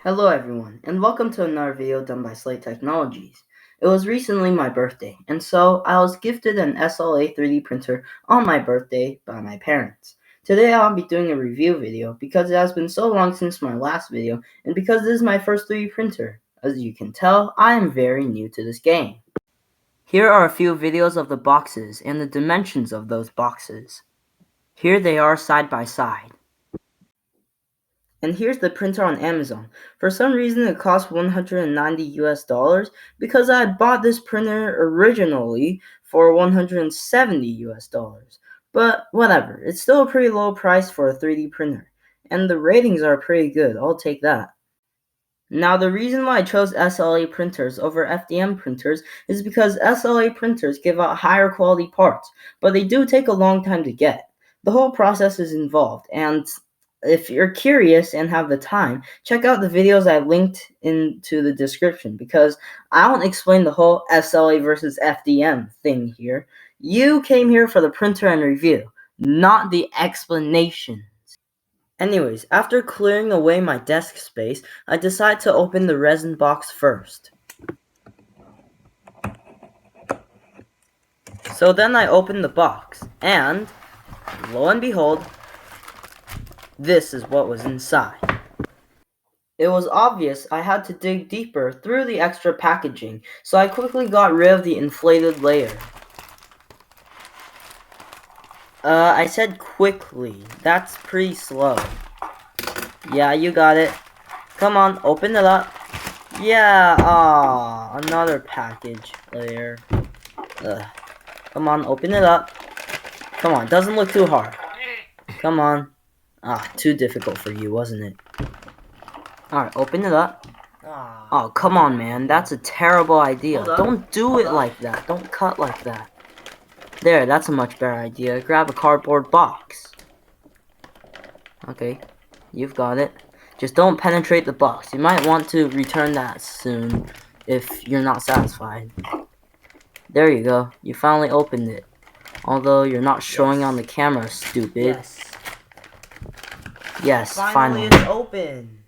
Hello everyone, and welcome to another video done by Slate Technologies. It was recently my birthday, and so I was gifted an SLA 3D printer on my birthday by my parents. Today I'll be doing a review video because it has been so long since my last video, and because this is my first 3D printer. As you can tell, I am very new to this game. Here are a few videos of the boxes and the dimensions of those boxes. Here they are side by side. And here's the printer on Amazon. For some reason it cost 190 US dollars because I bought this printer originally for 170 US dollars. But whatever, it's still a pretty low price for a 3D printer. And the ratings are pretty good, I'll take that. Now the reason why I chose SLA printers over FDM printers is because SLA printers give out higher quality parts, but they do take a long time to get. The whole process is involved, and if you're curious and have the time, check out the videos I linked into the description because I won't explain the whole SLA versus FDM thing here. You came here for the printer and review, not the explanation. Anyways, after clearing away my desk space, I decided to open the resin box first. So then I opened the box, and lo and behold, this is what was inside. It was obvious I had to dig deeper through the extra packaging, so I quickly got rid of the inflated layer. I said quickly. That's pretty slow. Yeah, you got it. Come on, open it up. Yeah, another package layer. Ugh. Come on, open it up. Come on, doesn't look too hard. Come on. Too difficult for you, wasn't it? Alright, open it up. Oh, come on, man. That's a terrible idea. Don't do it like that. Don't cut like that. There, that's a much better idea. Grab a cardboard box. Okay, you've got it. Just don't penetrate the box. You might want to return that soon if you're not satisfied. There you go. You finally opened it. Although you're not showing on the camera, stupid. Yes, finally. It's open.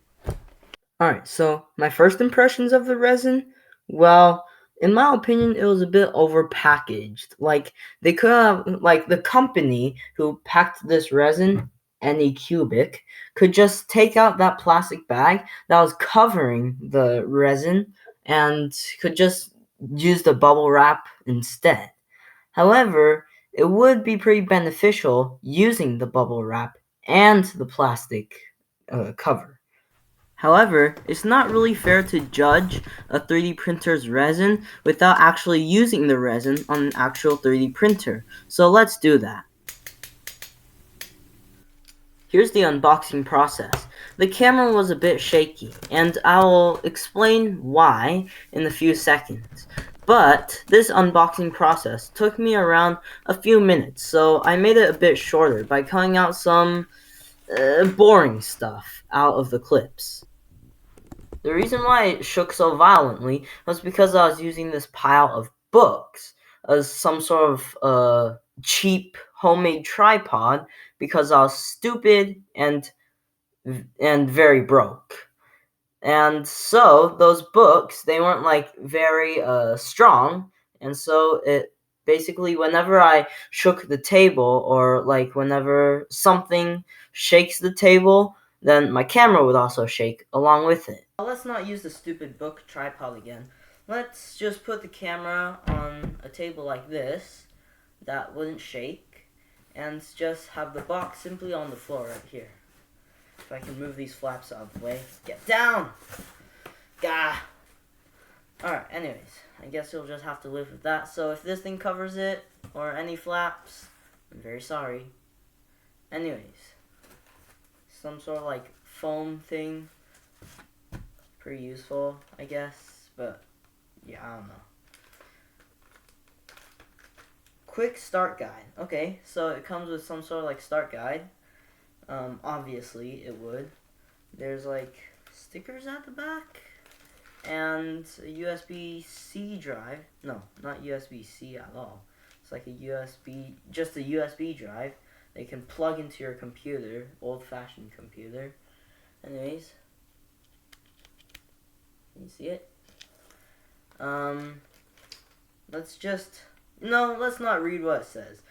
Alright, so my first impressions of the resin, well, in my opinion, it was a bit overpackaged. Like, they could have, like, the company who packed this resin, Any Cubic, could just take out that plastic bag that was covering the resin and could just use the bubble wrap instead. However, it would be pretty beneficial using the bubble wrap and the plastic cover. However, it's not really fair to judge a 3D printer's resin without actually using the resin on an actual 3D printer, so let's do that. Here's the unboxing process. The camera was a bit shaky, and I'll explain why in a few seconds. But this unboxing process took me around a few minutes, so I made it a bit shorter by cutting out some boring stuff out of the clips. The reason why it shook so violently was because I was using this pile of books as some sort of cheap homemade tripod because I was stupid and very broke. And so those books, they weren't like very strong, and so it basically, whenever I shook the table or like whenever something shakes the table, then my camera would also shake along with it. Let's not use the stupid book tripod again. Let's just put the camera on a table like this that wouldn't shake and just have the box simply on the floor right here. If I can move these flaps out of the way. Get down! Gah! Alright, anyways, I guess you'll just have to live with that. So if this thing covers it, or any flaps, I'm very sorry. Anyways, some sort of like foam thing. Pretty useful, I guess, but yeah, I don't know. Quick start guide. Okay, so it comes with some sort of like start guide. Obviously it would. There's like stickers at the back and a USB-C drive. No, not USB-C at all. It's like just a USB drive that you can plug into your computer, old-fashioned computer. Anyways, you see it? Let's not read what it says.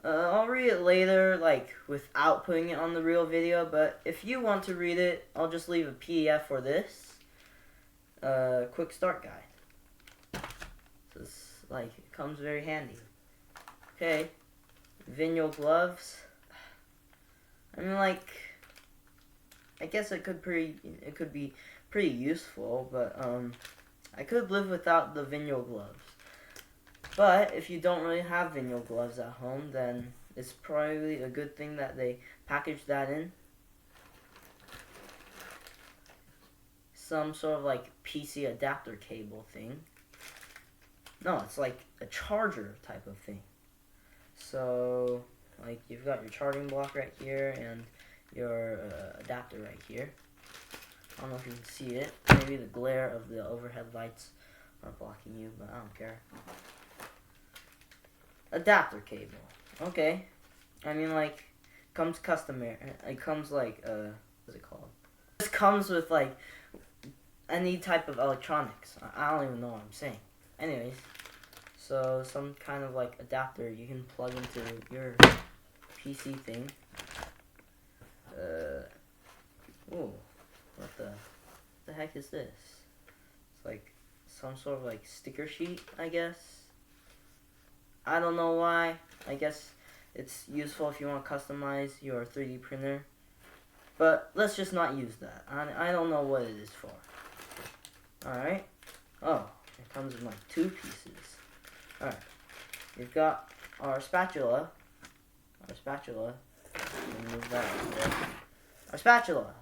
I'll read it later, like, without putting it on the real video, but if you want to read it, I'll just leave a PDF for this. Quick start guide. So it's, like, it comes very handy. Okay. Vinyl gloves. I mean, like, I guess it could be pretty useful, but, I could live without the vinyl gloves. But if you don't really have vinyl gloves at home, then it's probably a good thing that they package that in. Some sort of like PC adapter cable thing. No, it's like a charger type of thing. So, like, you've got your charging block right here and your adapter right here. I don't know if you can see it. Maybe the glare of the overhead lights are blocking you, but I don't care. Adapter cable. Okay. I mean, like, comes customary. It comes like, what's it called? This comes with, like, any type of electronics. I don't even know what I'm saying. Anyways, so some kind of, like, adapter you can plug into your PC thing. Ooh, what the heck is this? It's like some sort of, like, sticker sheet, I guess. I don't know why. I guess it's useful if you want to customize your 3D printer. But let's just not use that. I don't know what it is for. Alright. Oh, it comes in like 2 pieces. Alright. We've got our spatula. Move that out there. Our spatula,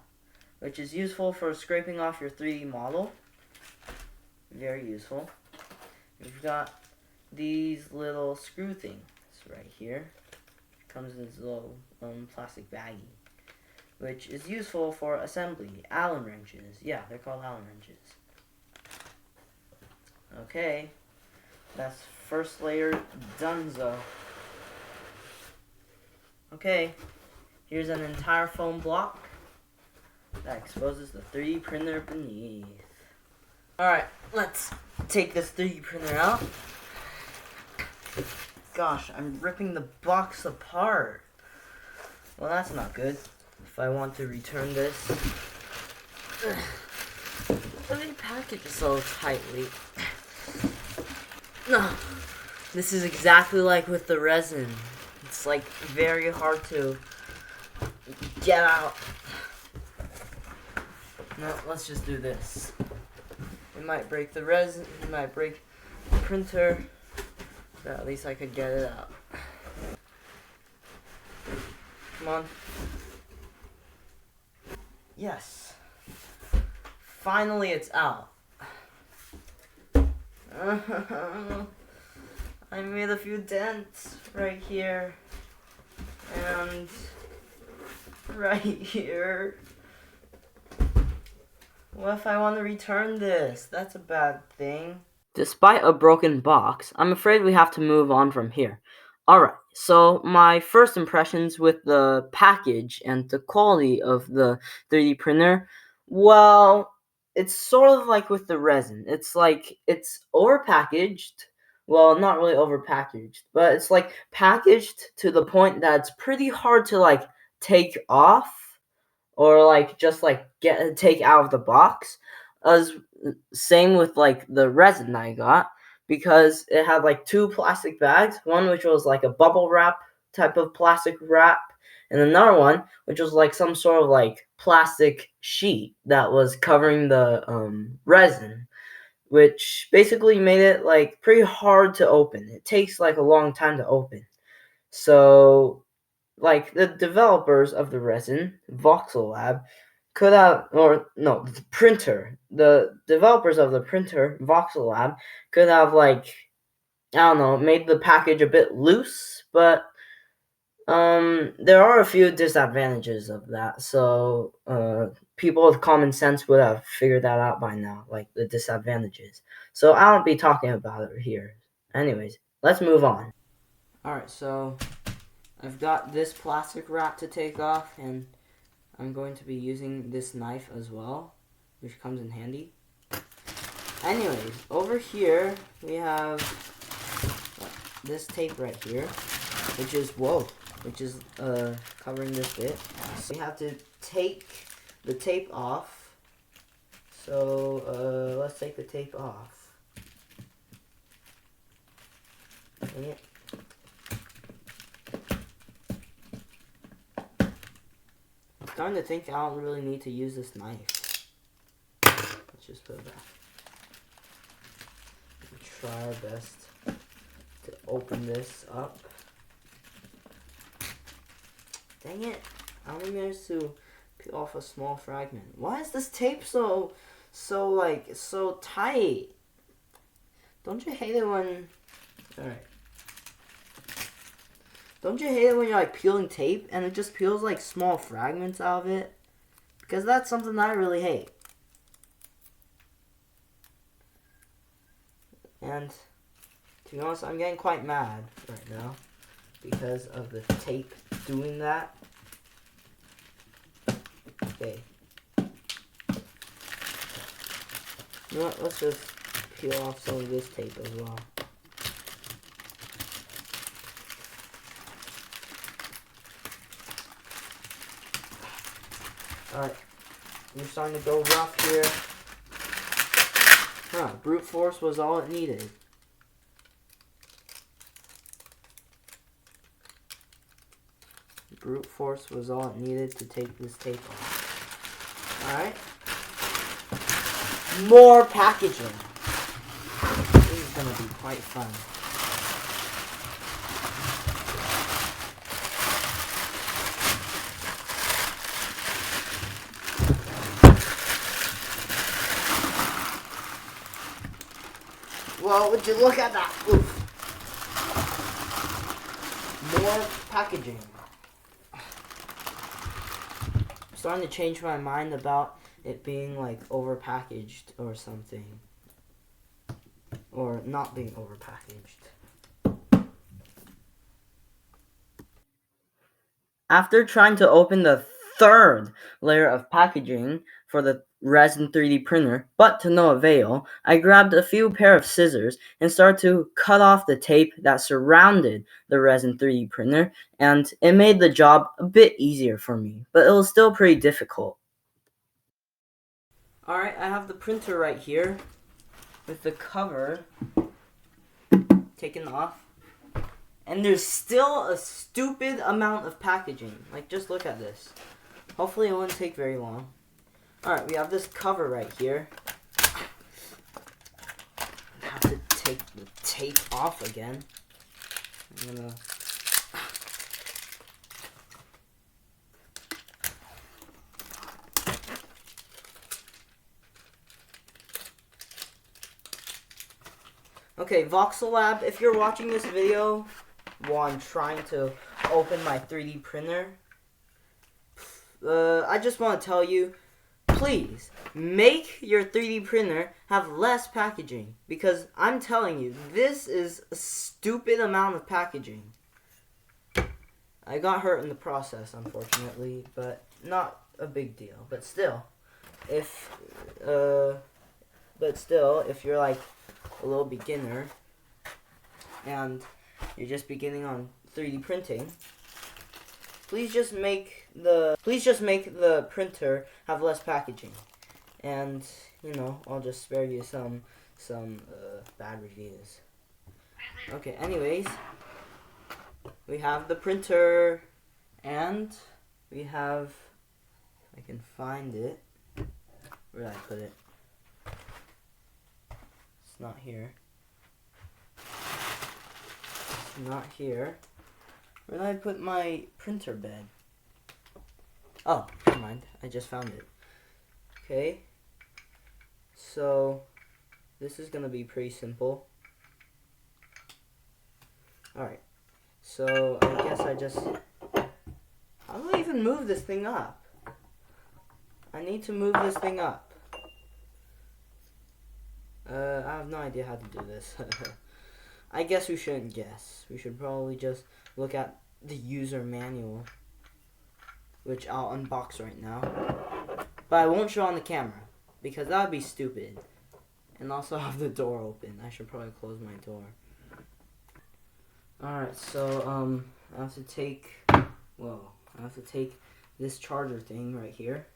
which is useful for scraping off your 3D model. Very useful. We've got these little screw things right here. It comes in this little plastic baggie, which is useful for assembly. Allen wrenches. Yeah, they're called Allen wrenches. Okay, that's first layer donezo. Okay, here's an entire foam block that exposes the 3D printer beneath. Alright, let's take this 3D printer out. Gosh, I'm ripping the box apart. Well, that's not good. If I want to return this, let me package it so tightly. No, this is exactly like with the resin. It's like very hard to get out. No, let's just do this. It might break the resin, it might break the printer, but at least I could get it out. Come on. Yes. Finally it's out. I made a few dents right here and right here. What if I want to return this? That's a bad thing. Despite a broken box, I'm afraid we have to move on from here. Alright, so my first impressions with the package and the quality of the 3D printer, well, it's sort of like with the resin. It's like, it's overpackaged. Well, not really overpackaged, but it's like packaged to the point that it's pretty hard to like take off or like just like take out of the box. As same with like the resin I got, because it had like 2 plastic bags, one which was like a bubble wrap type of plastic wrap, and another one which was like some sort of like plastic sheet that was covering the resin, which basically made it like pretty hard to open. It takes like a long time to open. So like the developers of the resin, Voxelab, could have, or no, the printer, the developers of the printer, Voxelab, could have like, I don't know, made the package a bit loose, but there are a few disadvantages of that, so people with common sense would have figured that out by now, like the disadvantages. So I won't be talking about it here. Anyways, let's move on. Alright, so I've got this plastic wrap to take off, and I'm going to be using this knife as well, which comes in handy. Anyways, over here we have this tape right here, which is covering this bit. So we have to take the tape off. So let's take the tape off. Dang it. I'm starting to think I don't really need to use this knife. Let's just put it back. Try our best to open this up. Dang it. I only managed to peel off a small fragment. Why is this tape so tight? Don't you hate it when... Alright. Don't you hate it when you're like peeling tape and it just peels like small fragments out of it? Because that's something I really hate. And to be honest, I'm getting quite mad right now because of the tape doing that. Okay. You know what? Let's just peel off some of this tape as well. Alright. We're starting to go rough here. Huh, brute force was all it needed. Brute force was all it needed to take this tape off. Alright. More packaging. This is going to be quite fun. Well, would you look at that? Oof. More packaging. I'm starting to change my mind about it being like overpackaged or something. Or not being overpackaged. After trying to open the third layer of packaging for the Resin 3D printer, but to no avail, I grabbed a few pair of scissors and started to cut off the tape that surrounded the Resin 3D printer, and it made the job a bit easier for me, but it was still pretty difficult. Alright, I have the printer right here with the cover taken off. And there's still a stupid amount of packaging. Like, just look at this. Hopefully it won't take very long. Alright, we have this cover right here. I have to take the tape off again. I'm gonna... Okay, Voxelab, if you're watching this video while I'm trying to open my 3D printer, I just want to tell you, please, make your 3D printer have less packaging. Because I'm telling you, this is a stupid amount of packaging. I got hurt in the process, unfortunately, but not a big deal. But still, if you're like a little beginner and you're just beginning on 3D printing, please just make the printer have less packaging, and you know, I'll just spare you some bad reviews. Okay, anyways, we have the printer, and we have, if I can find it, where did I put it? It's not here. It's not here. Where did I put my printer bed? Oh, never mind. I just found it. Okay. So, this is going to be pretty simple. Alright. So, I guess I just... How do I even move this thing up? I need to move this thing up. I have no idea how to do this. I guess we shouldn't guess. We should probably just look at the user manual, which I'll unbox right now. But I won't show on the camera, because that would be stupid. and also have the door open. I should probably close my door. Alright, so I have to take this charger thing right here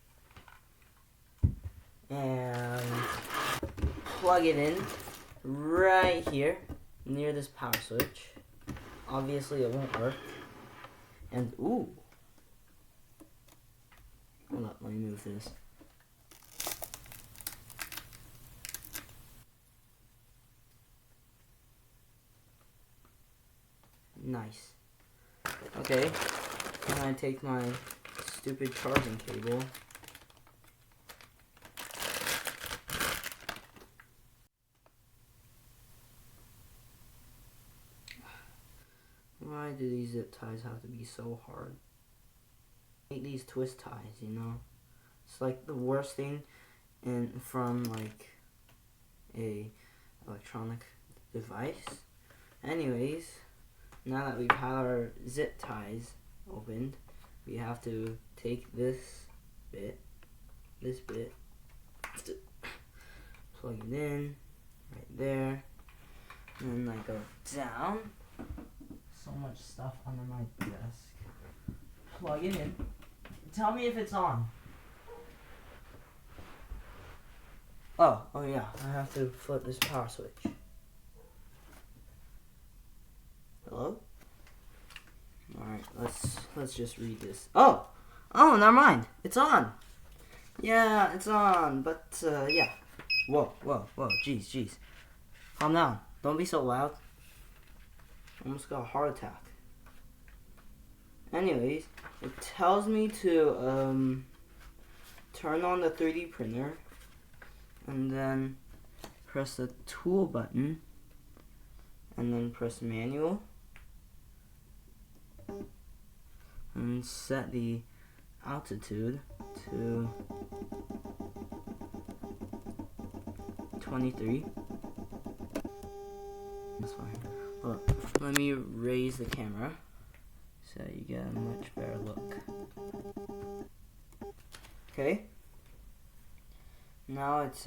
and plug it in right here near this power switch. Obviously it won't work. And ooh. Hold up, let me move this. Nice. Okay, and I take my stupid charging cable. Why do these zip ties have to be so hard? I hate these twist ties, you know? It's like the worst thing from like a electronic device. Anyways, now that we've had our zip ties opened, we have to take this bit, plug it in right there, and then I go down. So much stuff under my desk. Plug it in. Tell me if it's on. Oh yeah, I have to flip this power switch. Hello? Alright, let's just read this. Oh, never mind. It's on. Yeah, it's on, but yeah. Whoa, jeez. Calm down. Don't be so loud. Almost got a heart attack. Anyways, it tells me to turn on the 3D printer and then press the tool button and then press manual and set the altitude to 23. That's fine. Well, let me raise the camera so you get a much better look. Okay. Now it's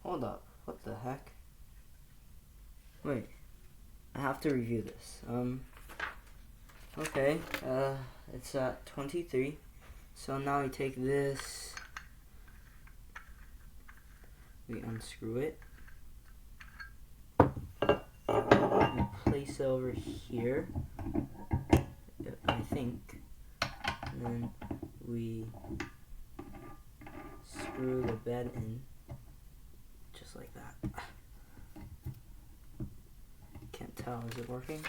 hold up. What the heck? Wait. I have to review this. Okay. It's at 23. So now we take this. We unscrew it. Place it over here, I think, and then we screw the bed in just like that. Can't tell, is it working?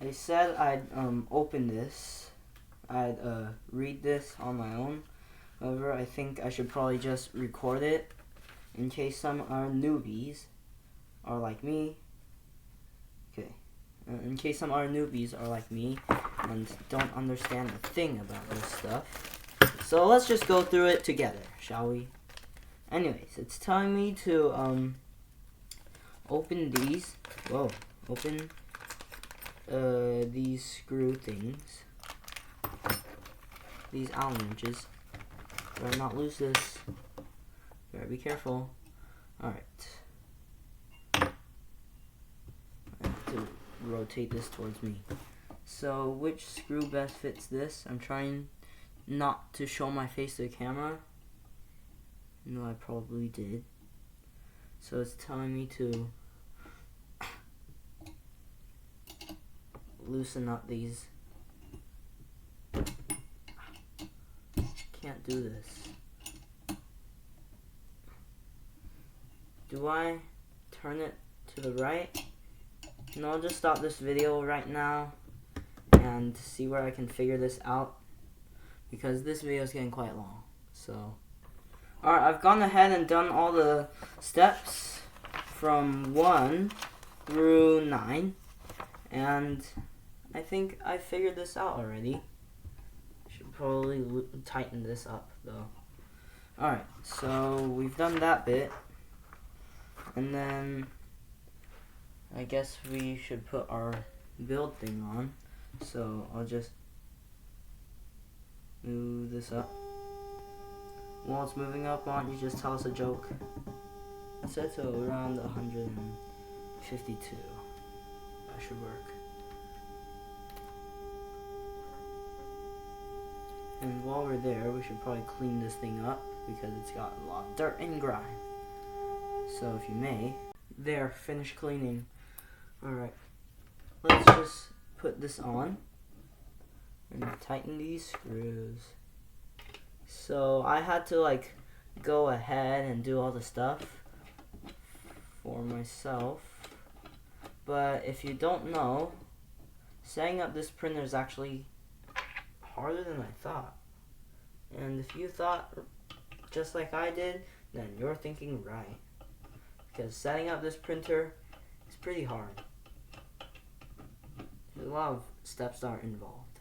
I said I'd open this, I'd read this on my own. However, I think I should probably just record it in case some are newbies are like me. Okay. In case some are newbies are like me and don't understand a thing about this stuff. So let's just go through it together, shall we? Anyways, it's telling me to open these. Whoa, open these screw things. These Allen wrenches. Better not lose this. Better be careful. Alright. I have to rotate this towards me. So, which screw best fits this? I'm trying not to show my face to the camera. No, I probably did. So it's telling me to loosen up these. Can't do this. Do I turn it to the right? No, I'll just stop this video right now and see where I can figure this out, because this video is getting quite long. So, alright, I've gone ahead and done all the steps from 1 through 9, and I think I figured this out already. Should probably tighten this up though. Alright, so we've done that bit, and then I guess we should put our build thing on. So I'll just move this up. while it's moving up, why don't you just tell us a joke? I said so around 152. That should work. And while we're there, we should probably clean this thing up because it's got a lot of dirt and grime. So if you may, there, finish cleaning. Alright, let's just put this on and tighten these screws. So I had to like go ahead and do all the stuff for myself. But if you don't know, setting up this printer is actually harder than I thought. And if you thought just like I did, then you're thinking right. Because setting up this printer is pretty hard. There's a lot of steps that are involved.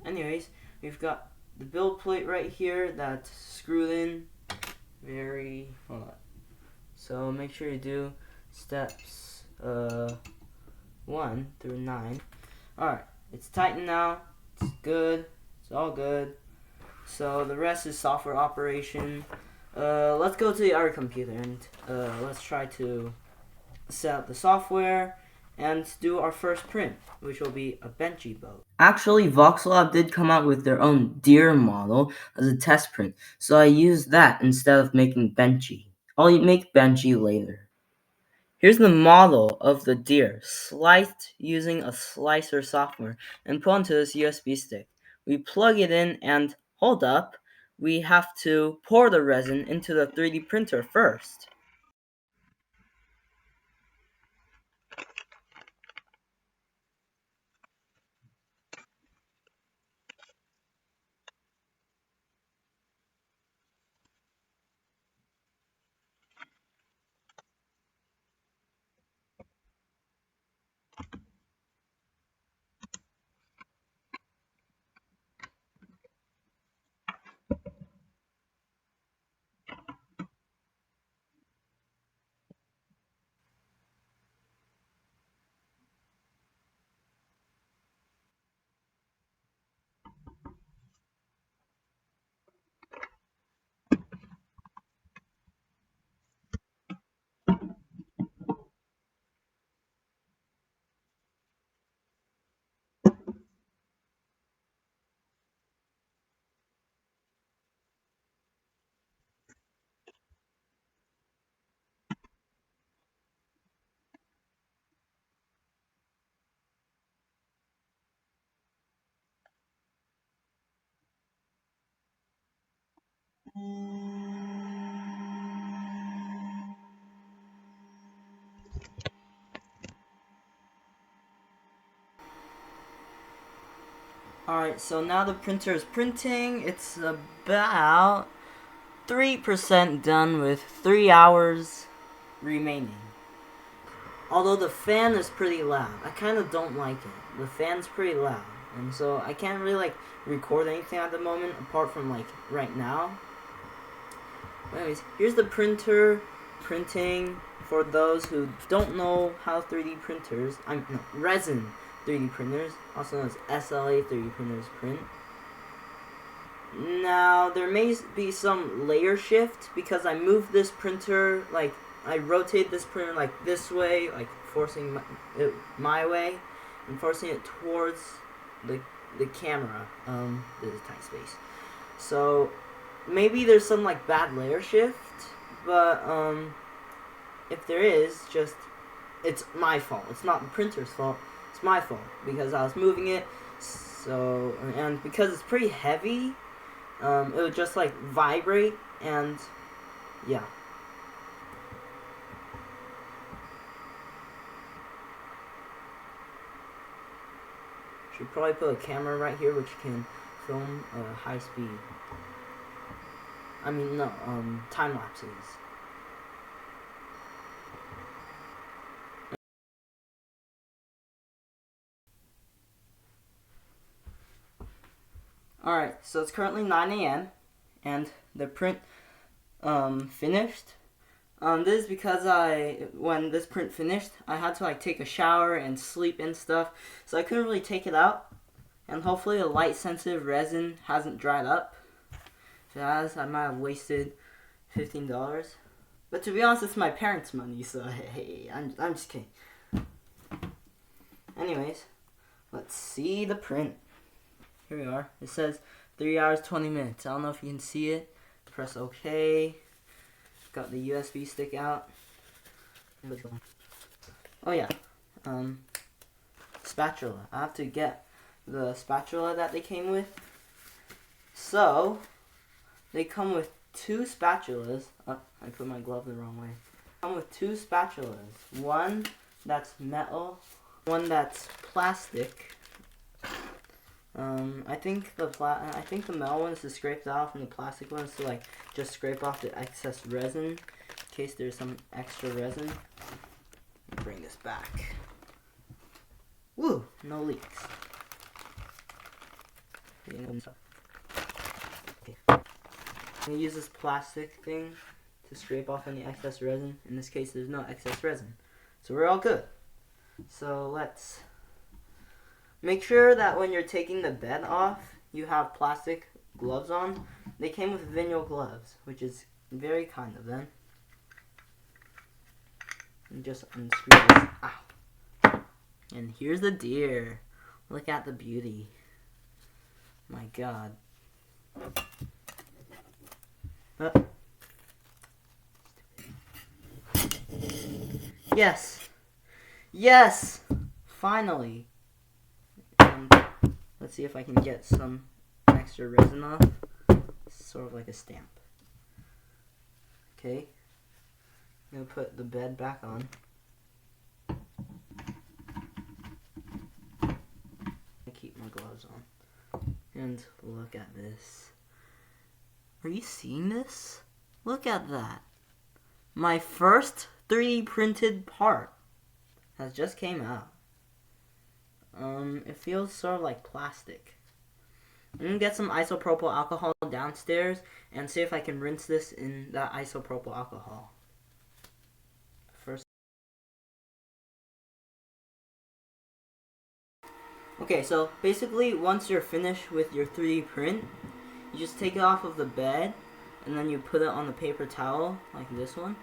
Anyways, we've got the build plate right here that's screwed in. Hold on. So make sure you do steps 1 through 9. Alright, it's tightened now. It's good. It's all good. So the rest is software operation. Let's go to the other computer and let's try to set up the software and do our first print, which will be a benchy boat. Actually, Voxelab did come out with their own deer model as a test print, so I used that instead of making benchy. I'll make benchy later. Here's the model of the deer, sliced using a slicer software and put onto this USB stick. We plug it in and, hold up, we have to pour the resin into the 3D printer first. Alright, so now the printer is printing. It's about 3% done with 3 hours remaining. Although the fan is pretty loud. I kind of don't like it. The fan's pretty loud. And so I can't really like record anything at the moment apart from like right now. But anyways, here's the printer printing for those who don't know how 3D printers, resin 3D printers, also known as SLA 3D printers print. Now, there may be some layer shift because I moved this printer, like, I rotate this printer like this way, like forcing it my way, and forcing it towards the camera. There's a tight space. So, maybe there's some, like, bad layer shift, but, if there is, just, it's my fault. It's not the printer's fault. It's my fault because I was moving it. So, and because it's pretty heavy, it would just like vibrate, and yeah. Should probably put a camera right here which can film high speed. I mean, no, time lapses. Alright, so it's currently 9 a.m. and the print finished. This is because when this print finished, I had to like take a shower and sleep and stuff, so I couldn't really take it out And hopefully the light sensitive resin hasn't dried up. If it has, I might have wasted $15. But to be honest, it's my parents' money, so hey, I'm just kidding. Anyways, let's see the print. Here we are. It says 3 hours 20 minutes. I don't know if you can see it. Press OK. Got the USB stick out. Oh yeah. Spatula. I have to get the spatula that they came with. So they come with 2 spatulas. Oh, I put my glove the wrong way. Come with 2 spatulas. One that's metal, one that's plastic. I think the metal one is to scrape it off, and the plastic one is to like just scrape off the excess resin in case there's some extra resin. Bring this back. Woo! No leaks. Okay. I'm gonna use this plastic thing to scrape off any excess resin. In this case, there's no excess resin, so we're all good. So let's make sure that when you're taking the bed off, you have plastic gloves on. They came with vinyl gloves, which is very kind of them. And just unscrew this. Ow. And here's the deer. Look at the beauty. My God. Yes. Yes. Finally. Let's see if I can get some extra resin off. Sort of like a stamp. Okay. I'm gonna put the bed back on. I keep my gloves on. And look at this. Are you seeing this? Look at that. My first 3D printed part has just came out. It feels sort of like plastic. I'm gonna get some isopropyl alcohol downstairs and see if I can rinse this in that isopropyl alcohol. First. Okay, so basically once you're finished with your 3D print, you just take it off of the bed and then you put it on the paper towel like this one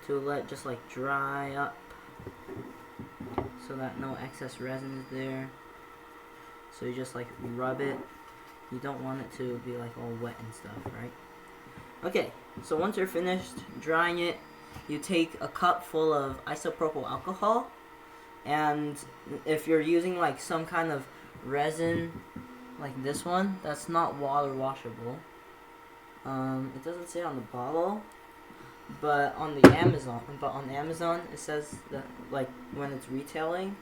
to let just like dry up so that no excess resin is there. So you just like rub it. You don't want it to be like all wet and stuff, right? Okay, so once you're finished drying it, you take a cup full of isopropyl alcohol, and if you're using like some kind of resin like this one, that's not water washable. It doesn't say on the bottle, but on Amazon it says that like when it's retailing,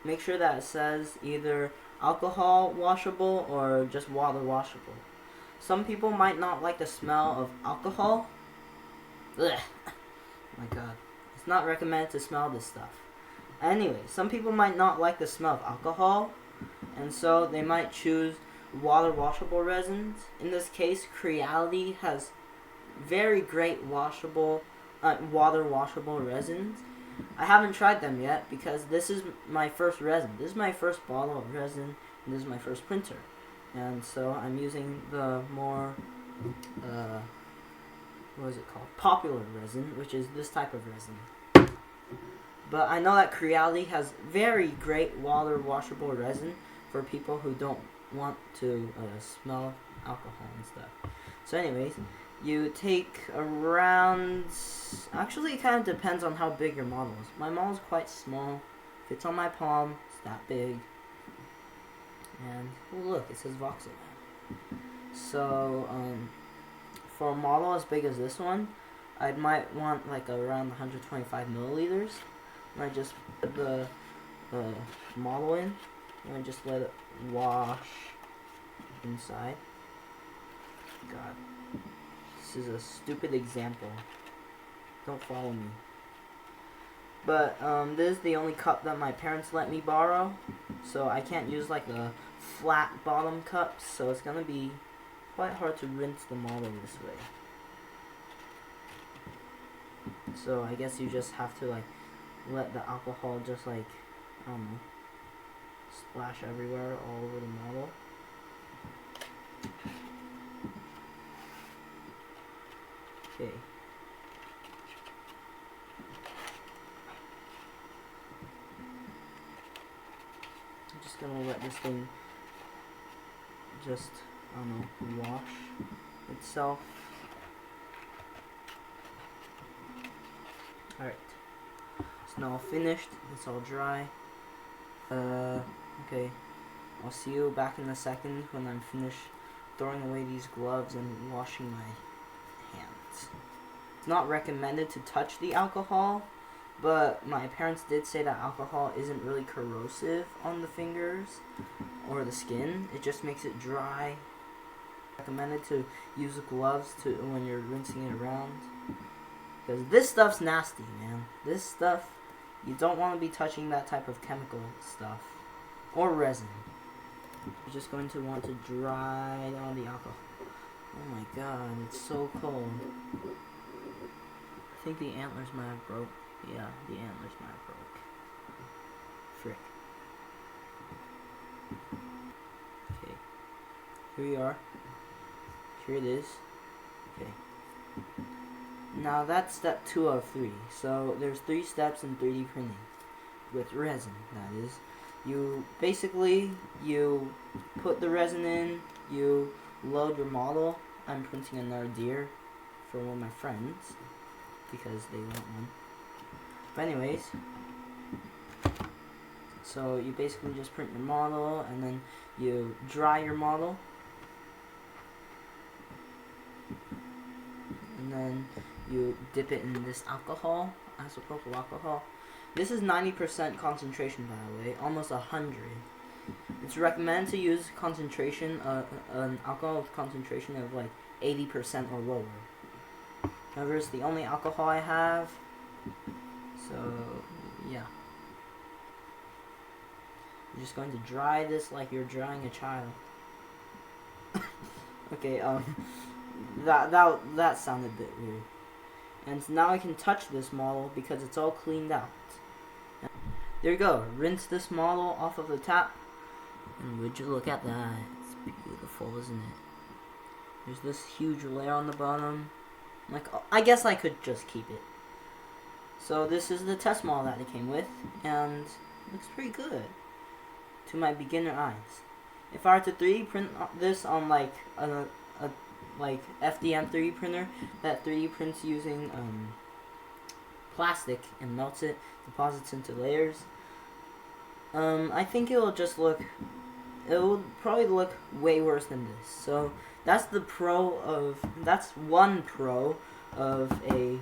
make sure that it says either alcohol washable or just water washable. Some people might not like the smell of alcohol. Ugh. Oh my God, it's not recommended to smell this stuff. Anyway, some people might not like the smell of alcohol, and so they might choose water washable resins. In this case, Creality has very great water washable resins. I haven't tried them yet because this is my first resin. This is my first bottle of resin, and this is my first printer. And so I'm using the more, what is it called? Popular resin, which is this type of resin. But I know that Creality has very great water washable resin for people who don't want to smell alcohol and stuff. So anyways, you take around, actually it kind of depends on how big your model is. My model is quite small, fits on my palm, it's that big. And oh look, it says Voxelab. So for a model as big as this one, I might want like around 125 milliliters. And I just put the model in, and I just let it wash inside. God, this is a stupid example. Don't follow me. But this is the only cup that my parents let me borrow, so I can't use like a flat bottom cup, so it's gonna be quite hard to rinse the model this way. So I guess you just have to like let the alcohol just like, I don't know, splash everywhere, all over the model. Okay. I'm just gonna let this thing just, I don't know, wash itself. Alright. It's now all finished. It's all dry. Okay. I'll see you back in a second when I'm finished throwing away these gloves and washing my hands. It's not recommended to touch the alcohol, but my parents did say that alcohol isn't really corrosive on the fingers or the skin. It just makes it dry. Recommended to use gloves when you're rinsing it around, because this stuff's nasty, man. This stuff, you don't want to be touching that type of chemical stuff or resin. You're just going to want to dry down the alcohol. Oh my god, it's so cold. I think the antlers might have broke. Yeah, the antlers might have broke. Frick. Okay. Here we are. Here it is. Okay. Now that's step 2 of 3. So there's 3 steps in 3D printing. With resin, that is. You put the resin in, you load your model. I'm printing another deer for one of my friends because they want one. But anyways, so you basically just print your model and then you dry your model. And then you dip it in this alcohol, isopropyl alcohol. This is 90% concentration, by the way, almost 100. It's recommended to use concentration, an alcohol concentration of like 80% or lower. However, it's the only alcohol I have, so yeah. You're just going to dry this like you're drying a child. Okay, that sounded a bit weird. And now I can touch this model because it's all cleaned out. There you go. Rinse this model off of the tap. And would you look at that? It's beautiful, isn't it? There's this huge layer on the bottom. Like, I guess I could just keep it. So this is the test model that it came with, and it looks pretty good to my beginner eyes. If I were to 3D print this on like a FDM 3D printer that 3D prints using plastic and melts it, deposits into layers, I think it will just look, it will probably look way worse than this. So that's one pro of a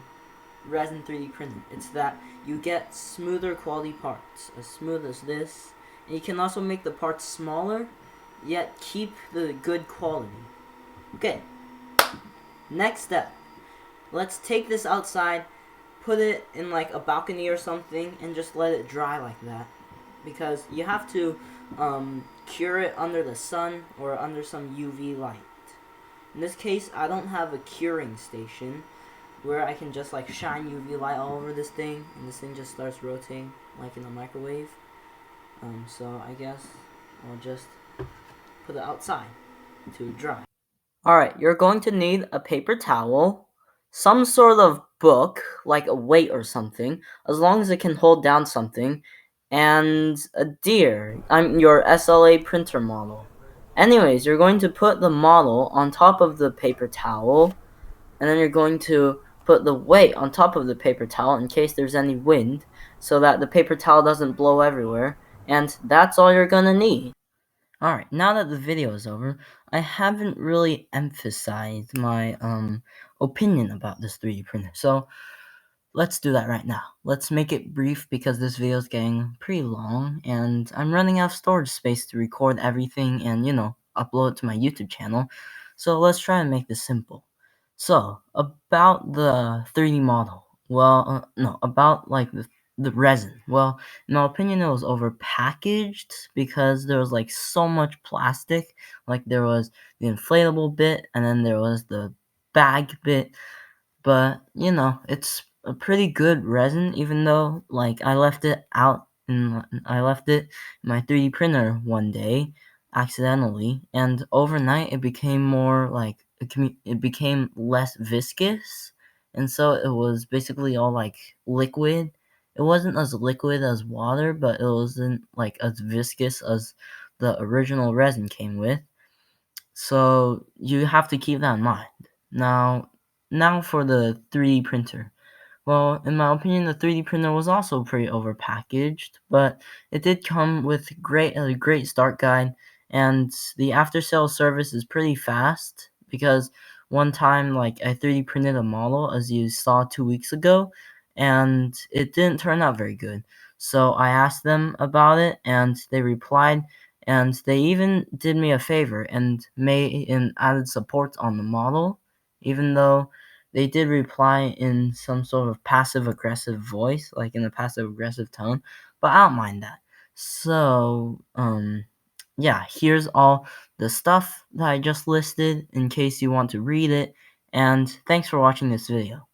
resin 3D printer. It's that you get smoother quality parts, as smooth as this, and you can also make the parts smaller, yet keep the good quality. Okay, next step. Let's take this outside, put it in like a balcony or something, and just let it dry like that. Because you have to cure it under the sun or under some UV light. In this case, I don't have a curing station where I can just like shine UV light all over this thing, and this thing just starts rotating like in a microwave. So I guess I'll just put it outside to dry. Alright, you're going to need a paper towel, some sort of book, like a weight or something, as long as it can hold down something, and a deer. Your SLA printer model. Anyways, you're going to put the model on top of the paper towel, and then you're going to put the weight on top of the paper towel in case there's any wind, so that the paper towel doesn't blow everywhere, and that's all you're gonna need. Alright, now that the video is over, I haven't really emphasized my opinion about this 3D printer, so let's do that right now. Let's make it brief because this video is getting pretty long, and I'm running out of storage space to record everything and, upload it to my YouTube channel, so let's try and make this simple. So, about the 3D model, well, no, about like the resin. Well, in my opinion, it was overpackaged because there was like so much plastic. Like there was the inflatable bit, and then there was the bag bit. But it's a pretty good resin, even though like I left it out and I left it in my 3D printer one day accidentally, and overnight it became more like it became less viscous, and so it was basically all like liquid. It wasn't as liquid as water, but it wasn't like as viscous as the original resin came with. So you have to keep that in mind. Now for the 3D printer. Well, in my opinion, the 3D printer was also pretty overpackaged, but it did come with a great start guide, and the after sales service is pretty fast because one time, like, I 3D printed a model as you saw 2 weeks ago, and it didn't turn out very good. So I asked them about it, and they replied, and they even did me a favor and added support on the model, even though they did reply in some sort of passive-aggressive voice, like in a passive-aggressive tone, but I don't mind that. So, yeah, here's all the stuff that I just listed in case you want to read it, and thanks for watching this video.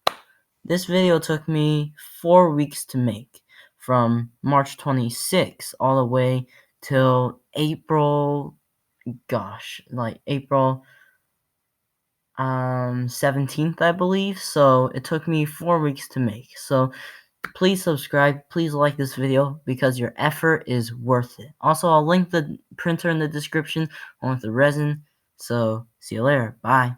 This video took me 4 weeks to make, from March 26th all the way till April, April 17th, I believe. So it took me 4 weeks to make. So please subscribe, please like this video because your effort is worth it. Also, I'll link the printer in the description along with the resin. So see you later. Bye.